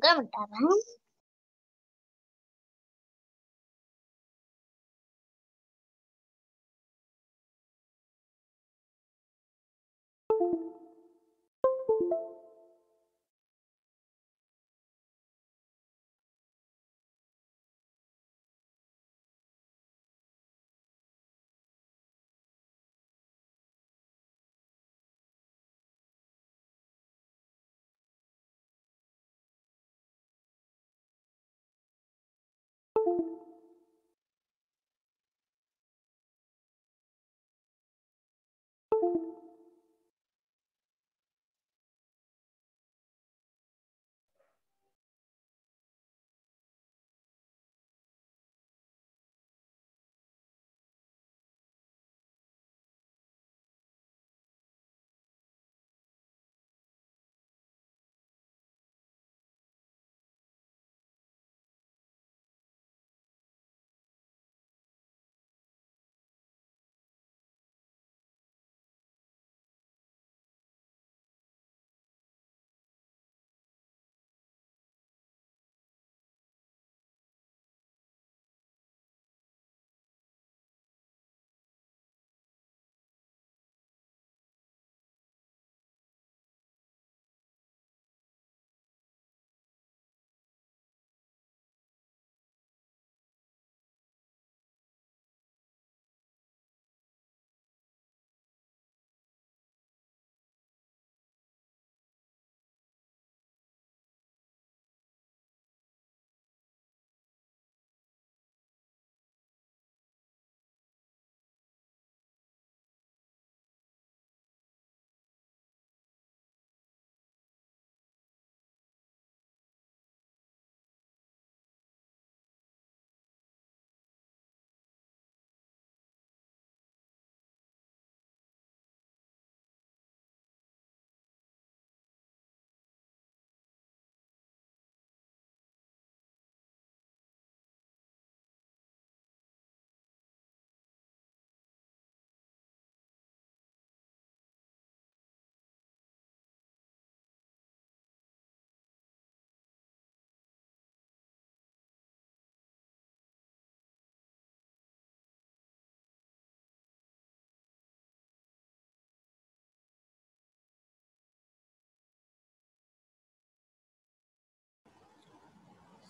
क्या बता रहा हूँ?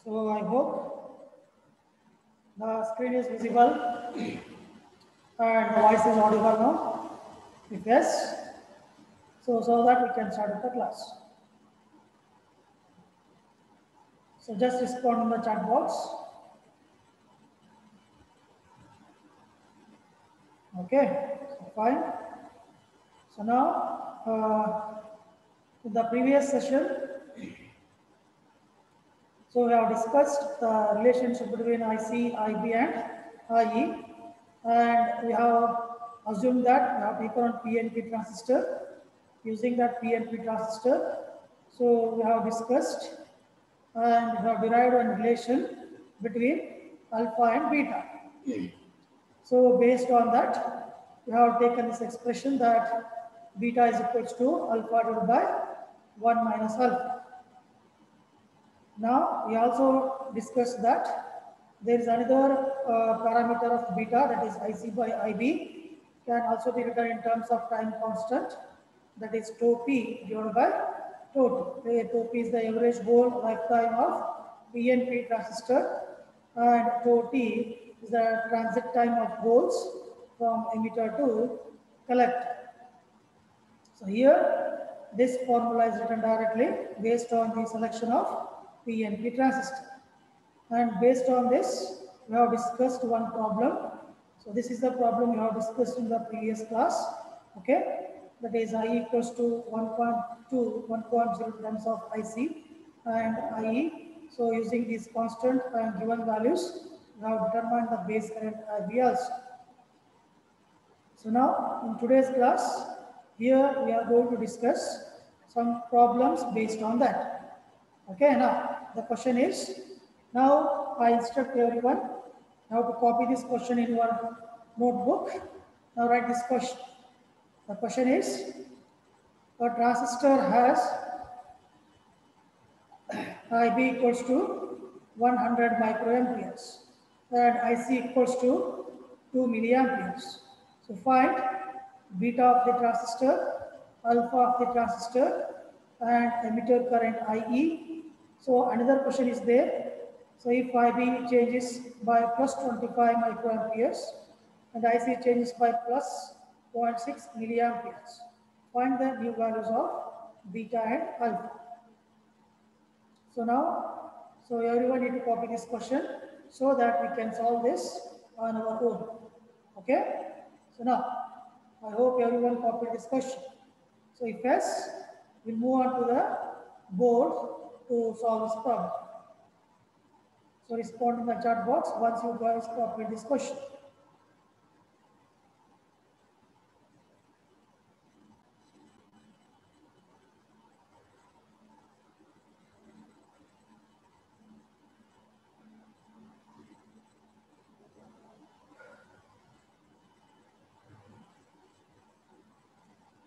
So I hope the screen is visible and the voice is audible now. If yes, so that we can start with the class. So just respond in the chat box. Okay, so fine. So now, in the previous session, so we have discussed the relationship between IC, IB and IE, and we have assumed that we have taken on PNP transistor. Using that PNP transistor, so we have discussed and we have derived a relation between alpha and beta. So based on that, we have taken this expression that beta is equals to alpha divided by 1 minus alpha. Now, we also discussed that there is another parameter of beta, that is IC by IB, can also be written in terms of time constant, that is tau p divided by tau t, where tau p is the average whole lifetime of PNP transistor and tau t is the transit time of holes from emitter to collector. So here, this formula is written directly based on the selection of PNP transistor. And based on this, we have discussed one problem. So this is the problem we have discussed in the previous class. Okay, that is I equals to 1.2, 1.0 times of IC and IE. So using these constant and given values, we have determined the base current IB also. So now in today's class, here we are going to discuss some problems based on that. Okay, now the question is, now I instruct everyone how to copy this question in your notebook. Now write this question. The question is, a transistor has IB equals to 100 microamperes and IC equals to 2 milliamperes. So find beta of the transistor, alpha of the transistor, and emitter current IE. So another question is there. So if IB changes by plus 25 microamperes and IC changes by plus 0.6 milliamperes, find the new values of beta and alpha. So now, so everyone need to copy this question so that we can solve this on our own. Okay? So now, I hope everyone copied this question. So if yes, we'll move on to the board to solve this problem. So respond in the chat box once you guys copied this question.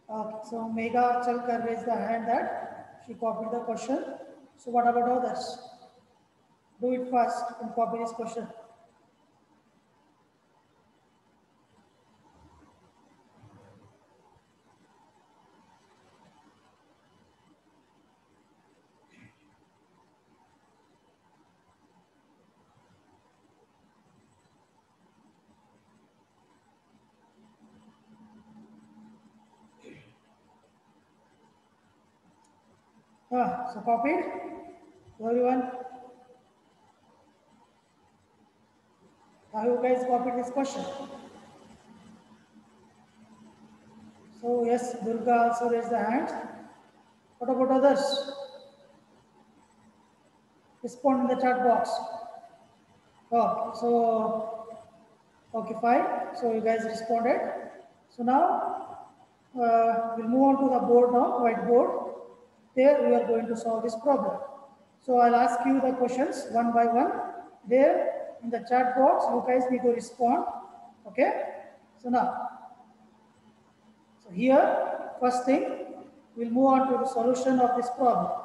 Okay, so Megha Chalkar raised the hand that she copied the question. So what about others? Do it fast and copy this question. So copied? Everyone? Have you guys copied this question? So yes, Durga also raised the hand. What about others? Respond in the chat box. Okay, so okay, fine. So you guys responded. So now we'll move on to the board now, whiteboard. There we are going to solve this problem. So I'll ask you the questions one by one. There in the chat box, you guys need to respond. Okay. So now, so here, first thing, we'll move on to the solution of this problem.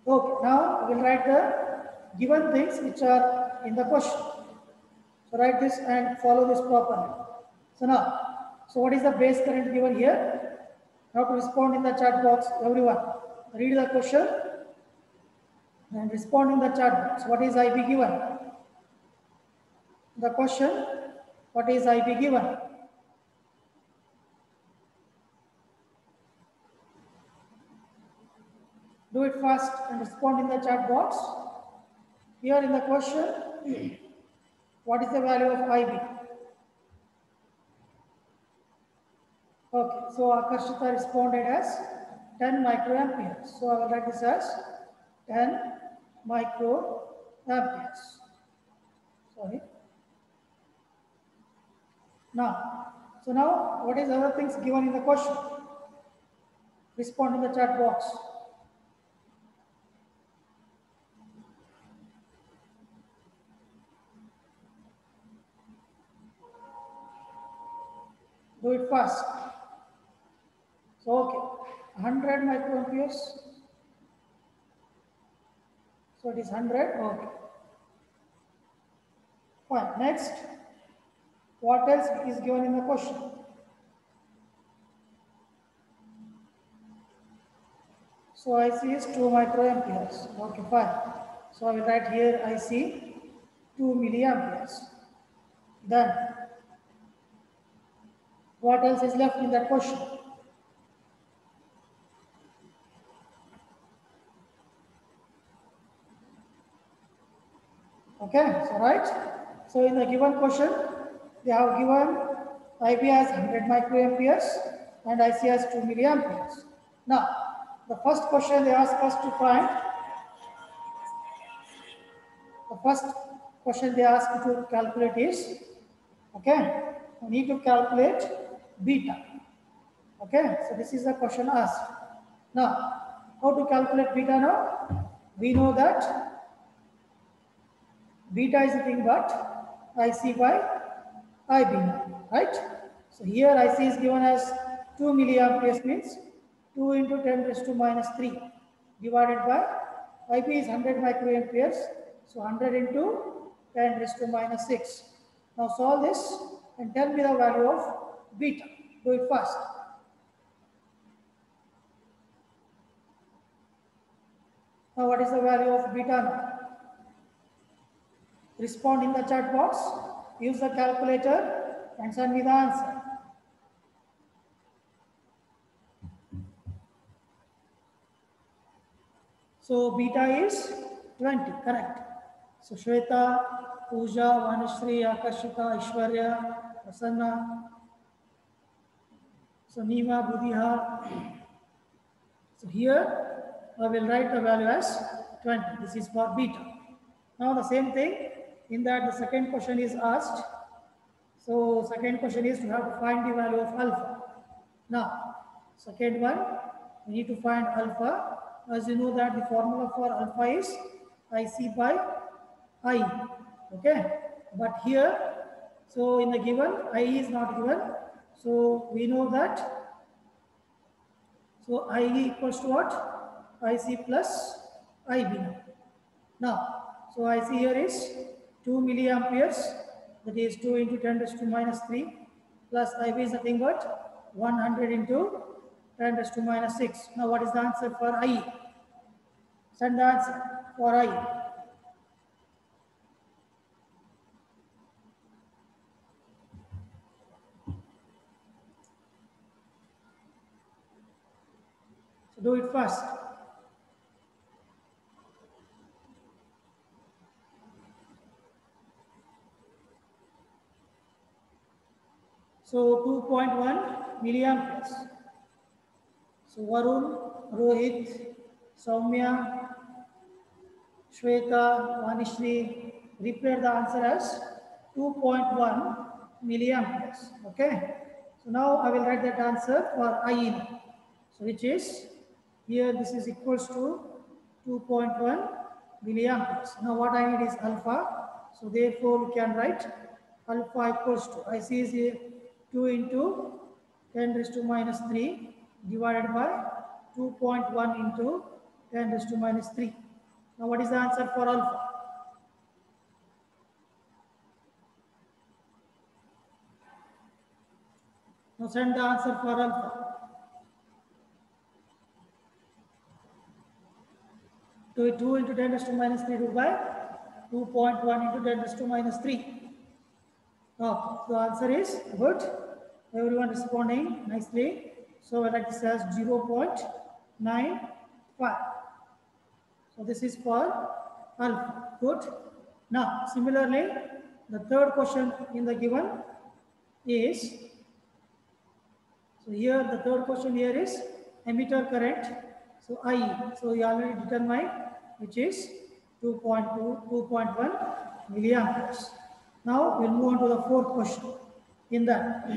Okay, now we'll write the given things which are in the question. So write this and follow this properly. So now, so what is the base current given here? Now to respond in the chat box, everyone. Read the question and respond in the chat box. What is IB given? The question, what is IB given? Do it fast and respond in the chat box. Here in the question, what is the value of IB? Okay, so Akarshita responded as 10 microamperes. So I will write this as 10 microamperes. Sorry. Now, so now what is other things given in the question? Respond in the chat box. Do it fast. So, okay, 100 microamperes. So it is 100. Okay. Fine. Next, what else is given in the question? So IC is 2 microamperes. Okay, fine. So I will write here IC 2 milliamperes. Then, what else is left in that question? Okay, so right. So in the given question, they have given IB as 100 microamperes and IC as 2 milliamperes. Now, the first question they ask us to find, the first question they ask you to calculate is, okay, we need to calculate beta. Okay, so this is the question asked. Now, How to calculate beta now? We know that beta is nothing but IC by IB now, right? So here IC is given as 2 milliamperes means 2 into 10 raised to minus 3 divided by IB is 100 microamperes. So 100 into 10 raised to minus 6. Now solve this and tell me the value of beta. Do it fast. Now what is the value of beta now? Respond in the chat box, use the calculator and send me the answer. So beta is 20, correct. So Shweta, Pooja, Vanishri, Akashita, Ishwarya, Prasanna, Sanima, Buddhiha. So here I will write the value as 20. This is for beta. Now the same thing, in that the second question is asked. So second question is to have to find the value of alpha. Now, second one, we need to find alpha. As you know that the formula for alpha is IC by I. Okay. But here, so in the given, I is not given. So we know that. So I equals to what? IC plus IB. Now, so IC here is 2 milliamperes. That is 2 into 10 raised to minus 3 plus IB is nothing but 100 into 10 raised to minus 6. Now what is the answer for I? Send the answer for I. So do it fast. So 2.1 milliamperes. So Varun, Rohit, Soumya, Shweta, Vanishri, repair the answer as 2.1 milliamperes. Okay. So now I will write that answer for I. So which is here this is equals to 2.1 milliamperes. Now what I need is alpha. So therefore we can write alpha equals to IC is here 2 into 10 raised to minus 3 divided by 2.1 into 10 raised to minus 3. Now what is the answer for alpha? Now send the answer for alpha. So 2 into 10 raised to minus 3 divided by 2.1 into 10 raised to minus 3. Now the answer is good. Everyone responding nicely. So I like this as 0.95. So this is for alpha. Good. Now similarly, the third question in the given is, so here the third question here is emitter current. So I, so we already determined which is 2.2, 2.1 milliamperes. Now we'll move on to the fourth question in that.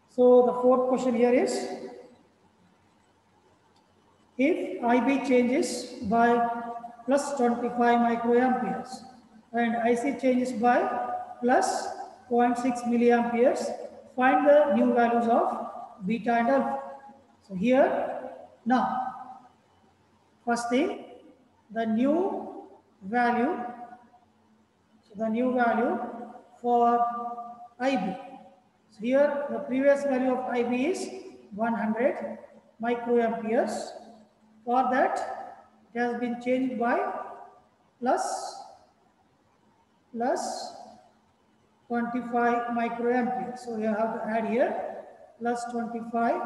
So the fourth question here is, if IB changes by plus 25 microamperes and IC changes by plus 0.6 milliamperes, find the new values of beta and alpha. So here, now, first thing, the new value, so the new value for IB. So here, the previous value of IB is 100 microamperes. For that, it has been changed by plus 25 microamperes. So you have to add here plus 25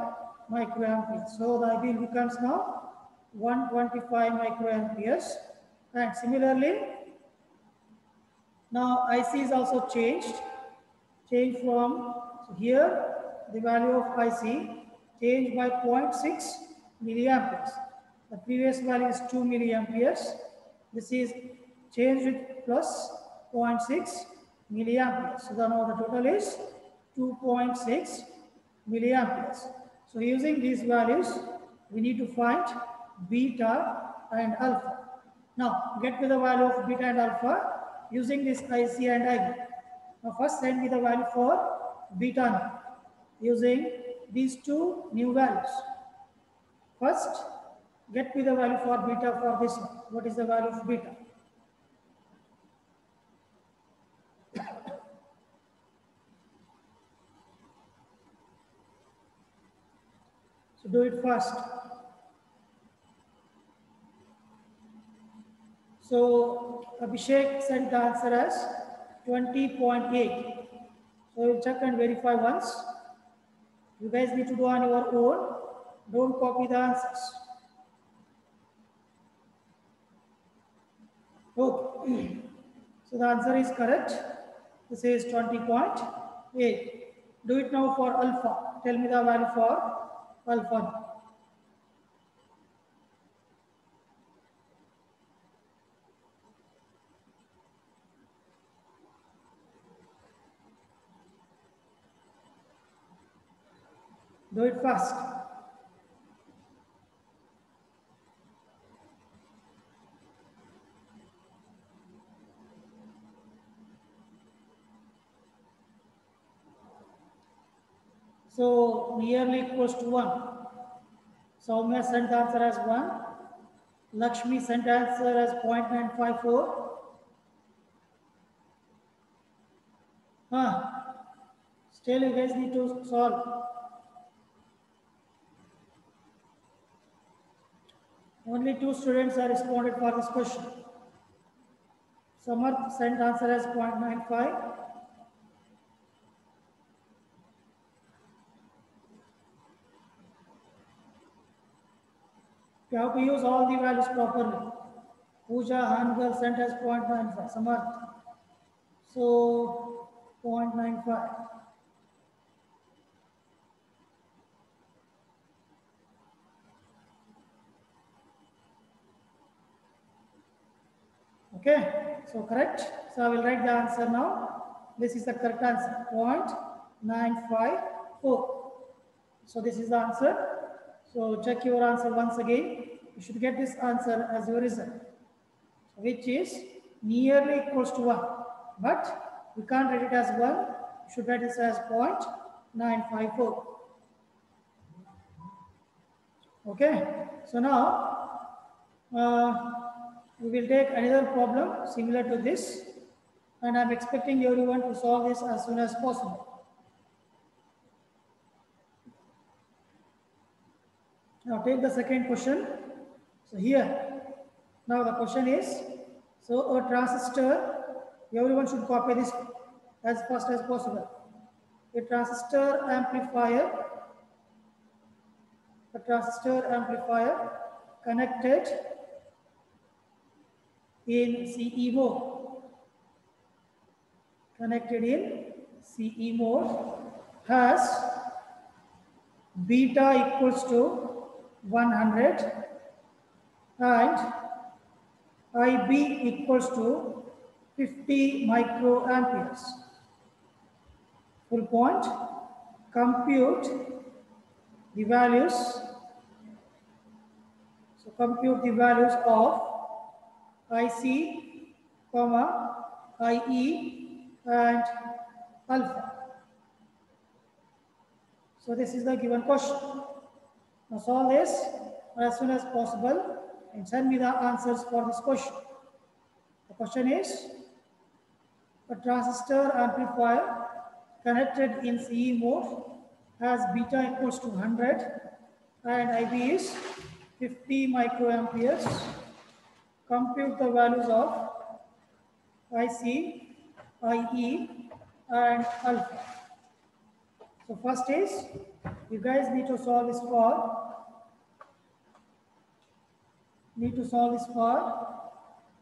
microamperes. So the IB becomes now 125 microamperes. And similarly, now IC is also changed from, so here the value of IC changed by 0.6 milliamperes. The previous value is 2 milliamperes. This is changed with plus 0.6 milliamperes. So now the total is 2.6 milliamperes. So using these values, we need to find beta and alpha. Now get me the value of beta and alpha using this IC and IB. Now first send me the value for beta now, using these two new values. First, get me the value for beta for this one. What is the value of beta? So do it fast. So Abhishek sent the answer as 20.8. So we'll check and verify once. You guys need to do on your own. Don't copy the answers. Okay. So the answer is correct. This is 20.8. Do it now for alpha. Tell me the value for alpha. Do it fast. So nearly equals to 1. Soumya sent the answer as 1. Lakshmi sent answer as 0.954. Still you guys need to solve. Only 2 students are responded for this question. Samarth sent answer as 0.95. You have to use all the values properly. Pooja Hangal sent as 0.95. Samarth. So 0.95. Okay, so correct. So I will write the answer now. This is the correct answer, 0.954. So this is the answer. So check your answer once again. You should get this answer as your result, which is nearly equals to 1. But we can't write it as 1. You should write this as 0.954. Okay, so now we will take another problem similar to this, and I'm expecting everyone to solve this as soon as possible. Now take the second question. So here, now the question is, so a transistor, everyone should copy this as fast as possible. A transistor amplifier connected in CE mode, has beta equals to 100 and IB equals to 50 microamperes. Full point, compute the values. So compute the values of IC, IE and alpha. So this is the given question. Now solve this as soon as possible and send me the answers for this question. The question is, a transistor amplifier connected in CE mode has beta equals to 100 and IB is 50 microamperes. Compute the values of IC, IE and alpha. So first is, you guys need to solve this for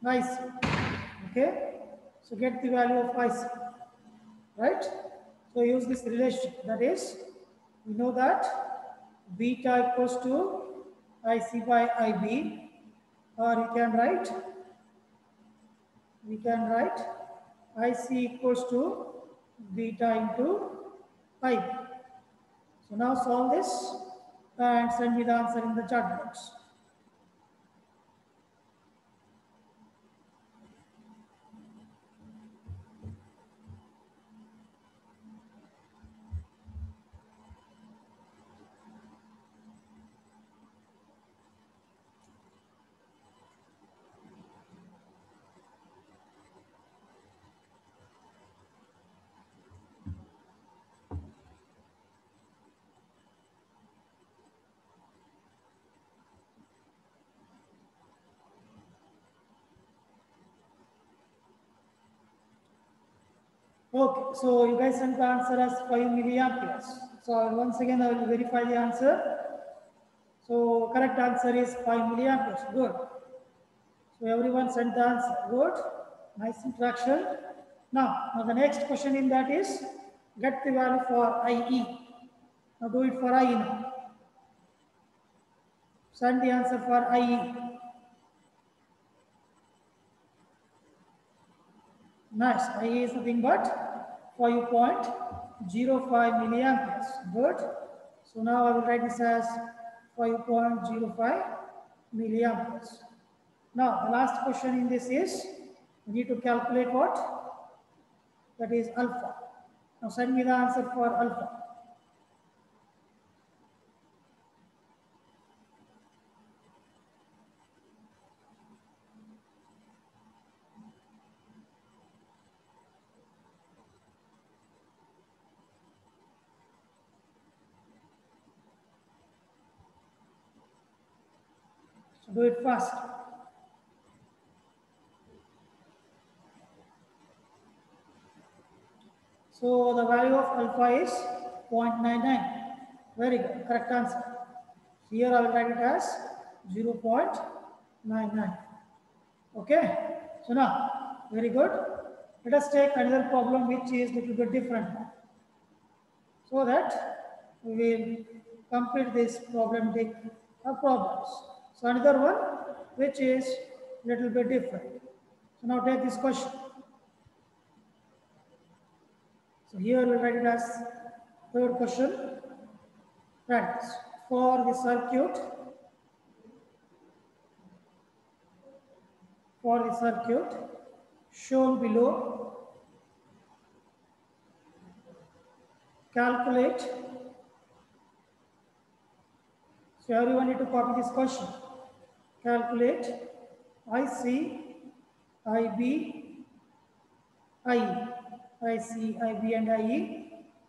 IC. Okay, so get the value of IC, right? So use this relationship, that is, we know that beta equals to IC by IB, or we can write IC equals to beta into IB. So now solve this and send me the answer in the chat box. Okay, so you guys sent the answer as 5 milliamperes. So once again, I will verify the answer. So correct answer is 5 milliamperes. Good. So everyone sent the answer. Good. Nice interaction. Now the next question in that is get the value for IE. Now do it for IE now. Send the answer for IE. Nice. IE is nothing but 5.05 milliamperes. Good. So now I will write this as 5.05 milliamperes. Now the last question in this is we need to calculate what? That is alpha. Now send me the answer for alpha. So do it fast. So the value of alpha is 0.99. Very good, correct answer. Here I will write it as 0.99. Okay, so now, very good. Let us take another problem which is little bit different now. So that we will complete this problematic problems. So another one which is little bit different. So now take this question. So here we write it as third question. Practice for the circuit shown below, calculate. So everyone need to copy this question. Calculate IC, IB, IE, IC, IB and IE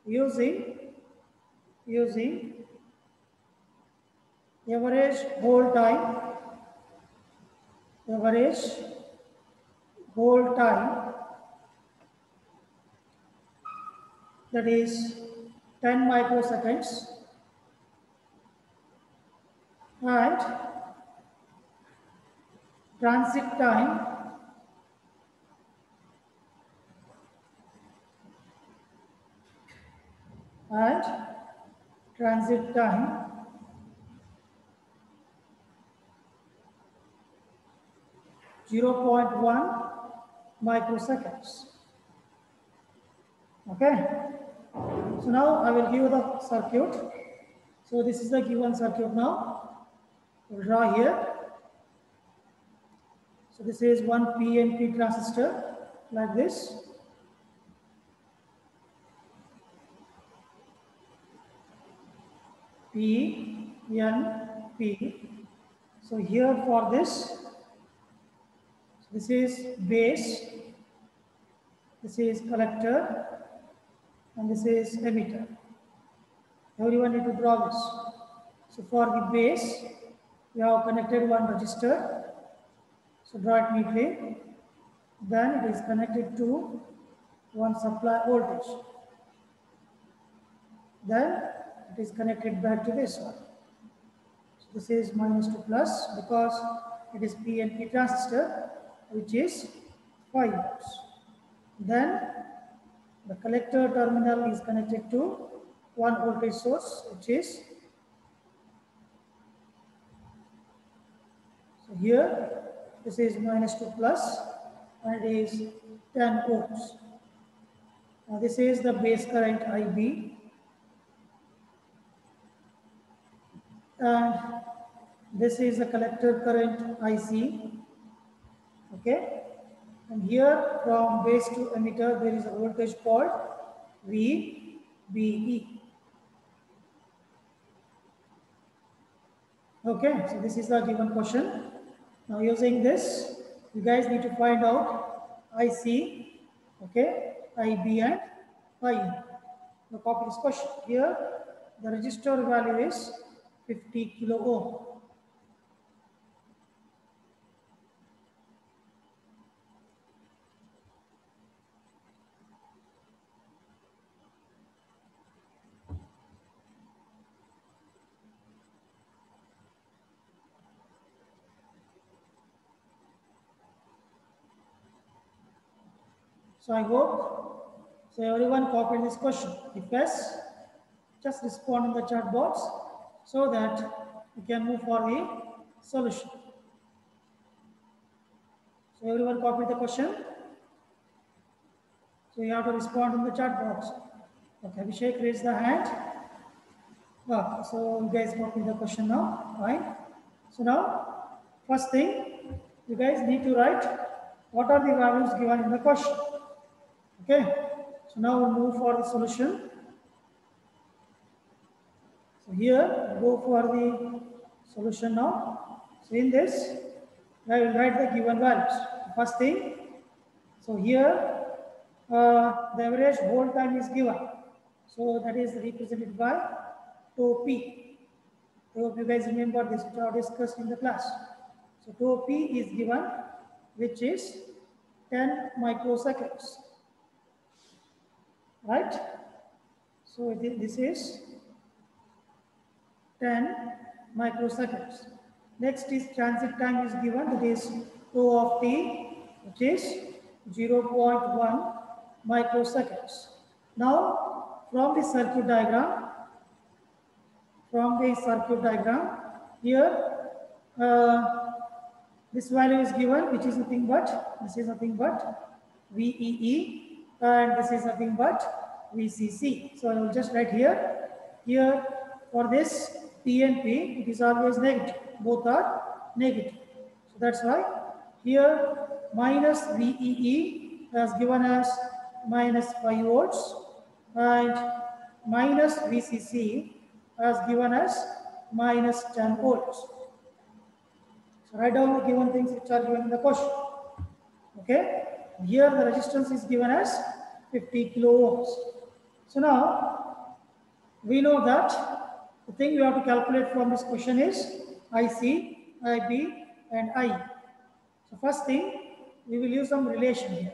using average hold time, that is 10 microseconds and transit time and 0.1 microseconds. Okay. So now I will give you the circuit. So this is the given circuit now. We'll draw here. So this is one PNP transistor like this. PNP. So here for this is base, this is collector, and this is emitter. Everyone need to draw this. So for the base, we have connected one resistor. So draw it neatly. Then it is connected to one supply voltage. Then it is connected back to this one. So this is minus to plus because it is PNP transistor, which is 5 volts. Then the collector terminal is connected to one voltage source, which is so here this is minus to plus and it is 10 ohms. Now this is the base current IB and this is the collector current IC. Okay, and here from base to emitter there is a voltage called VBE. Okay, so this is the given question. Now using this, you guys need to find out IC, okay, IB and IE. Now copy this question. Here the resistor value is 50 kilo ohm. So I hope so everyone copied this question. If yes, just respond in the chat box so that we can move for the solution. So everyone copied the question. So you have to respond in the chat box. Okay, Abhishek raised the hand. Okay, so you guys copied the question now. Fine. So now, first thing, you guys need to write what are the values given in the question. Okay. So now we'll move for the solution. So here, go for the solution now. So in this, I will write the given values. First thing, so here, the average hold time is given. So that is represented by tau p. I hope you guys remember this, which I discussed in the class. So tau p is given, which is 10 microseconds. Right? So this is 10 microseconds. Next is transit time is given, that is tau of t, which is 0.1 microseconds. Now, from the circuit diagram, here this value is given, which is nothing but, this is nothing but VEE, and this is nothing but VCC. So I will just write here for this P and P, it is always negative. Both are negative. So that's why here minus VEE is given as minus 5 volts and minus VCC as given as minus 10 volts. So write down the given things which are given in the question. Okay. Here the resistance is given as 50 kilo ohms. So now we know that the thing we have to calculate from this question is IC, IB, and I. So first thing, we will use some relation here.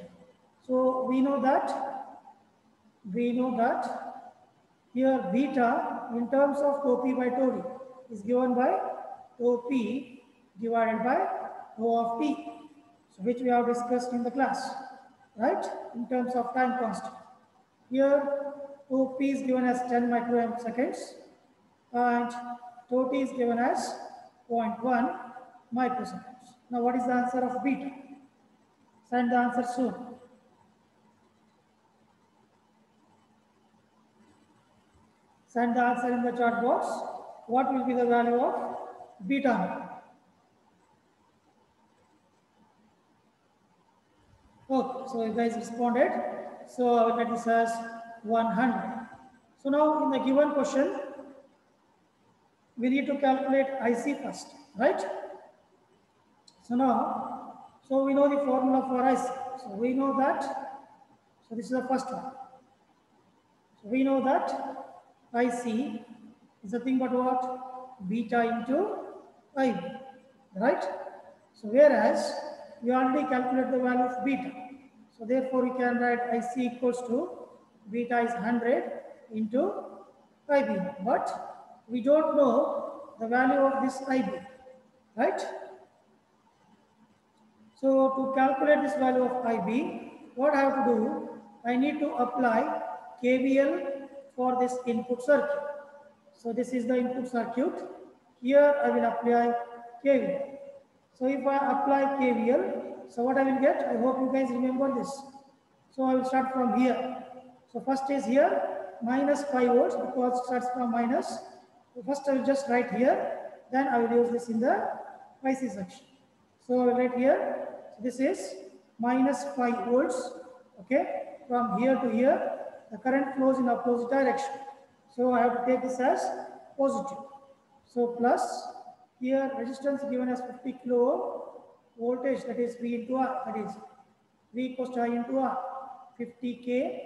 So we know that here beta in terms of tau p by tau d is given by tau p divided by tau of t, so which we have discussed in the class, right? In terms of time constant. Here tau p is given as 10 microseconds and tau t is given as 0.1 microseconds. Now what is the answer of beta? Send the answer soon. Send the answer in the chat box. What will be the value of beta? Okay, so you guys responded. So I will write this as 100. So now in the given question, we need to calculate IC first, right? So now, so we know the formula for IC. So we know that, so this is the first one. So we know that IC is nothing but what? Beta into IB, right? So whereas we already calculate the value of beta. So therefore we can write IC equals to beta is 100 into IB. But we don't know the value of this IB, right? So to calculate this value of IB, what I have to do? I need to apply KVL for this input circuit. So this is the input circuit. Here I will apply KVL. So if I apply KVL, so what I will get? I hope you guys remember this. So I will start from here. So first is here minus 5 volts because it starts from minus. So first I will just write here. Then I will use this in the IC section. So I will write here. So this is minus 5 volts. Okay. From here to here, the current flows in opposite direction. So I have to take this as positive. So plus here resistance given as 50 kilo ohm, voltage, that is V into R, that is V equals to I into R, 50K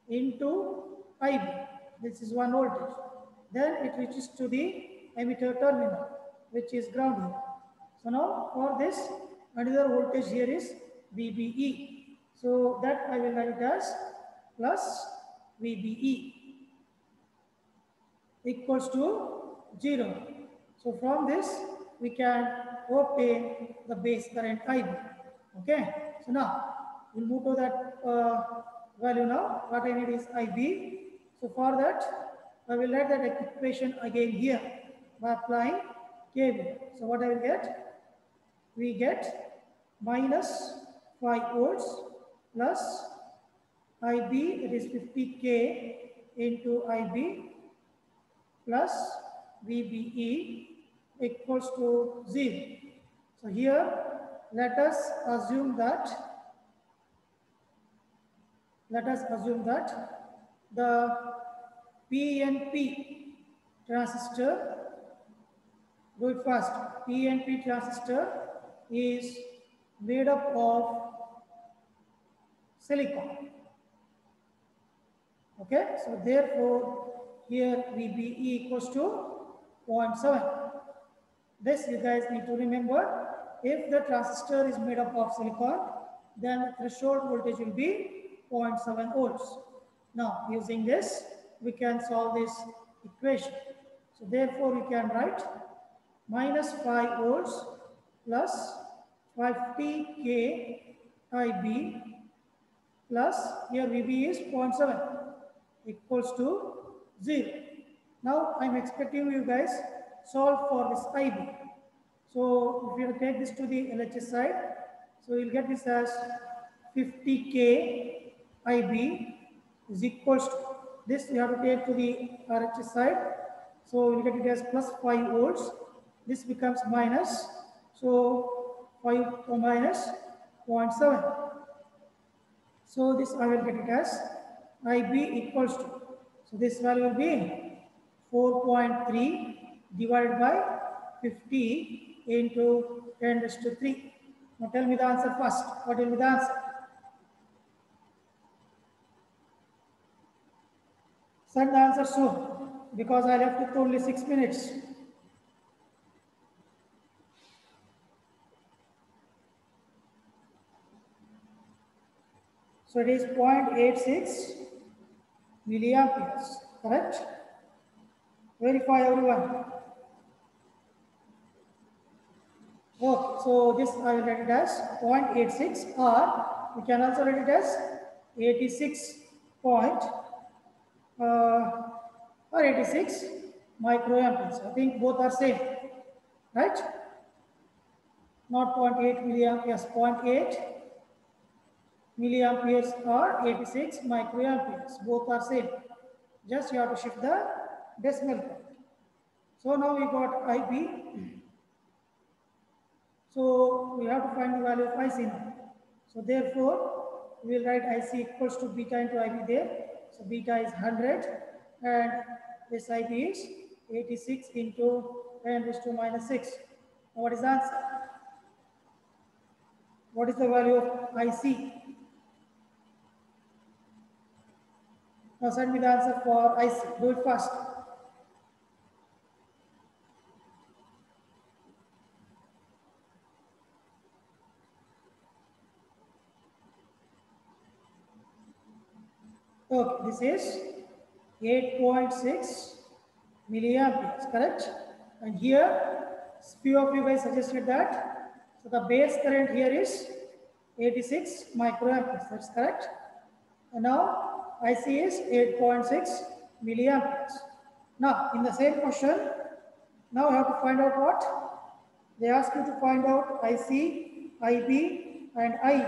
into IB. This is one voltage. Then it reaches to the emitter terminal, which is ground here. So now for this, another voltage here is VBE. So that I will write as plus VBE equals to 0. So from this, we can obtain the base current IB. Okay. So now we'll move to that value now. What I need is IB. So for that, I will write that equation again here by applying KVL. So what I will get? We get minus 5 volts plus IB, that is 50K into IB plus VBE equals to 0. So here, let us assume that the PNP transistor, do it fast, PNP transistor is made up of silicon. Okay, so therefore here VBE equals to 0.7. This you guys need to remember. If the transistor is made up of silicon, then the threshold voltage will be 0.7 volts. Now using this, we can solve this equation. So therefore we can write minus 5 volts plus 50K IB plus here VB is 0.7 equals to 0. Now I am expecting you guys solve for this IB. So if you take this to the LHS side, so you'll get this as 50K IB is equals to this. You have to take to the RHS side. So you'll get it as plus 5 volts. This becomes minus. So 5 minus 0.7. So this I will get it as IB equals to. So this value will be 4.3 divided by 50 into 10 raised to 3. Now tell me the answer first. What will be the answer? Send the answer soon because I left with only 6 minutes. So it is 0.86 milliamperes, correct? Verify everyone. Okay, so this I will write it as 0.86 or we can also write it as 86 or 86 microamperes. I think both are same, right? Not 0.8 milliamperes, 0.8 milliamperes or 86 microamperes. Both are same. Just you have to shift the decimal point. So now we got IB. So we have to find the value of IC now. So therefore, we will write IC equals to beta into IB there. So beta is 100 and this IB is 86 into 10 raised to minus 6. Now what is the answer? What is the value of IC? Now send me the answer for IC. Do it fast. Okay, this is 8.6 milliamperes, correct? And here, few of you guys suggested that. So the base current here is 86 microamperes, that's correct. And now IC is 8.6 milliamperes. Now, in the same question, now you have to find out what? They ask you to find out IC, IB, and IE.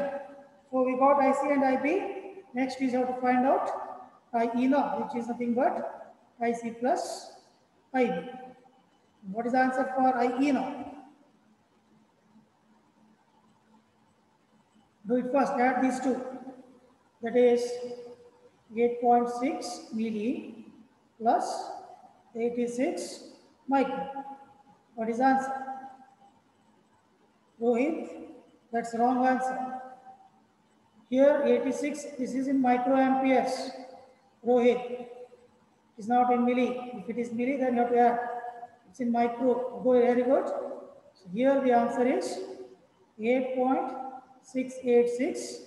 So we got IC and IB. Next is how to find out IE now, which is nothing but IC plus IB. What is the answer for IE now? Do it first, add these two. That is 8.6 milli plus 86 micro. What is the answer? Rohit, that's wrong answer. Here 86, this is in microamperes. Rohit, it's not in milli. If it is milli, then you have to add. It's in micro. Go very good. So here the answer is 8.686,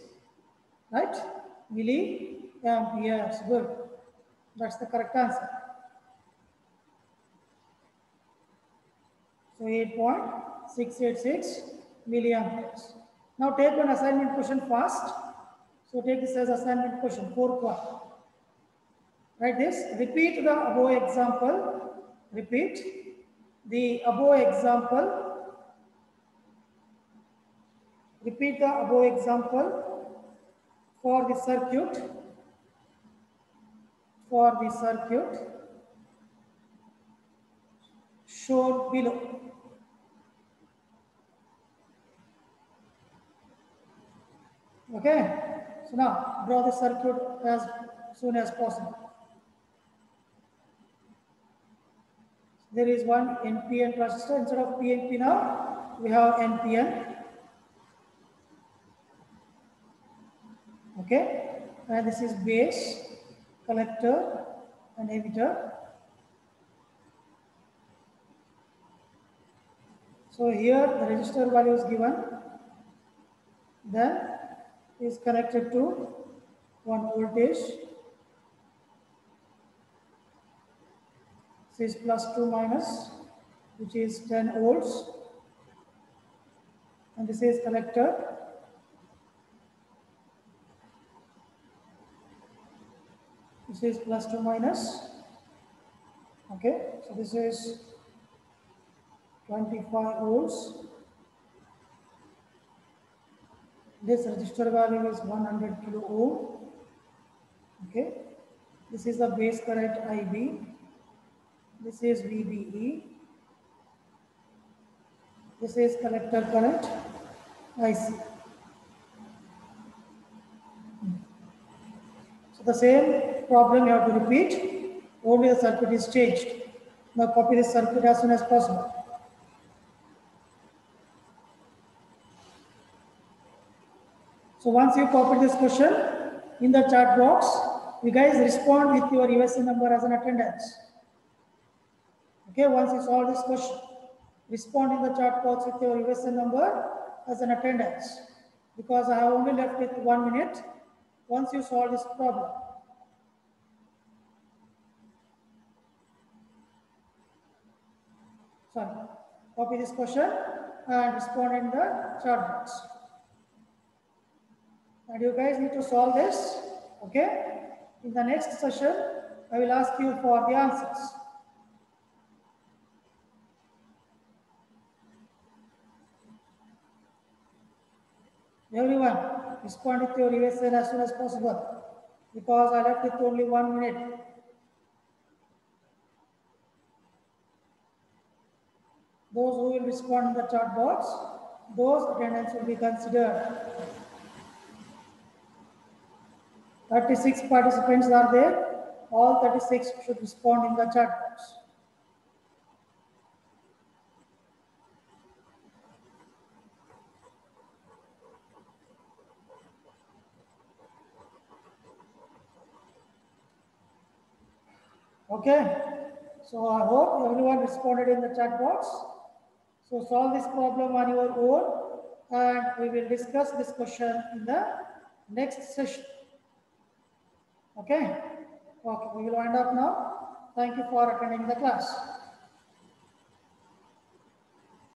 right? Milliamperes. Good. That's the correct answer. So 8.686 milliamperes. Now take one assignment question fast. So take this as assignment question, 4.1. Write this, repeat the above example, repeat the above example, repeat the above example for the circuit shown below. Okay, so now draw the circuit as soon as possible. There is one NPN transistor. Instead of PNP now, we have NPN. Okay, and this is base, collector, and emitter. So here the resistor value is given, then is connected to one voltage. This is +2 minus, which is 10 volts, and this is collector. This is +2 minus. Okay, so this is 25 volts. This resistor value is 100 kilo ohm. Okay, this is the base current IB. This is VBE. This is collector current IC. So the same problem you have to repeat, only the circuit is changed. Now copy this circuit as soon as possible. So once you copy this question, in the chat box, you guys respond with your USA number as an attendance. Okay, once you solve this question, respond in the chat box with your USA number as an attendance, because I have only left with 1 minute once you solve this problem. Sorry, copy this question and respond in the chat box. And you guys need to solve this, okay? In the next session, I will ask you for the answers. Everyone, respond with your USA as soon as possible, because I left with only 1 minute. Those who will respond in the chat box, those attendance will be considered. 36 participants are there. All 36 should respond in the chat box. Okay, so I hope everyone responded in the chat box. So solve this problem on your own, and we will discuss this question in the next session. Okay, we will wind up now. Thank you for attending the class.